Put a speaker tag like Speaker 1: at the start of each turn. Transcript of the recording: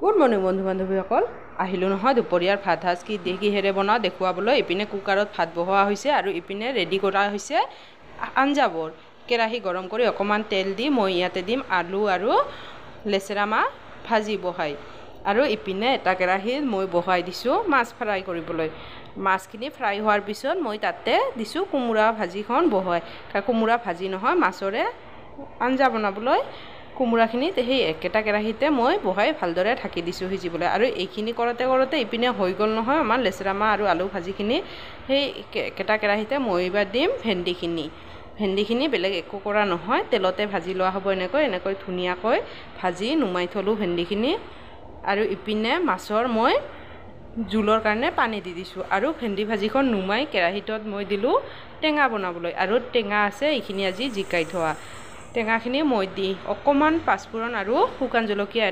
Speaker 1: Good morning বন্ধু বান্ধৱীসকল আহিলোঁ নহয় দুপৰীয়াৰ ভাত সাজ কিহেৰে বনাওঁ দেখুৱাবলৈ। ইপিনে কুকাৰত ভাত বহোৱা হৈছে আৰু ইপিনে ৰেডি কৰা হৈছে আঞ্জাবোৰ। কেৰাহী গৰম কৰি অকণমান তেল দি মই ইয়াতে দিম আলু আৰু লেচেৰা মাহ ভাজি বহাই, আৰু ইপিনে এটা কেৰাহীত মই বহাই দিছোঁ মাছ ফ্ৰাই কৰিবলৈ। মাছখিনি ফ্ৰাই হোৱাৰ পিছত মই তাতে দিছোঁ কোমোৰা ভাজিখন বহাই, কোমোৰা ভাজি নহয় মাছৰে আঞ্জা বনাবলৈ কোমোৰাখিনি সেই একেটা কেৰাহীতে মই বহাই ভালদৰে ঢাকি দিছোঁ সিজিবলৈ। আৰু এইখিনি কৰোঁতে ইপিনে হৈ গ'ল নহয় আমাৰ লেচেৰা মাহ আৰু আলু ভাজিখিনি। সেই একেটা কেৰাহীতে মই এইবাৰ দিম ভেন্দিখিনি বেলেগ একো কৰা নহয়, তেলতে ভাজি লোৱা হ'ব। এনেকৈ ধুনীয়াকৈ ভাজি নুমাই থলোঁ ভেন্দিখিনি। আৰু ইপিনে মাছৰ মই জোলৰ কাৰণে পানী দি দিছোঁ, আৰু ভেন্দি ভাজিখন নুমাই কেৰাহীটোত মই দিলোঁ টেঙা বনাবলৈ। আৰু টেঙা আছে এইখিনি আজি জিকাই থোৱা টেঙাখিনি মই দি অকণমান পাঁচফোৰণ আৰু শুকান জলকীয়া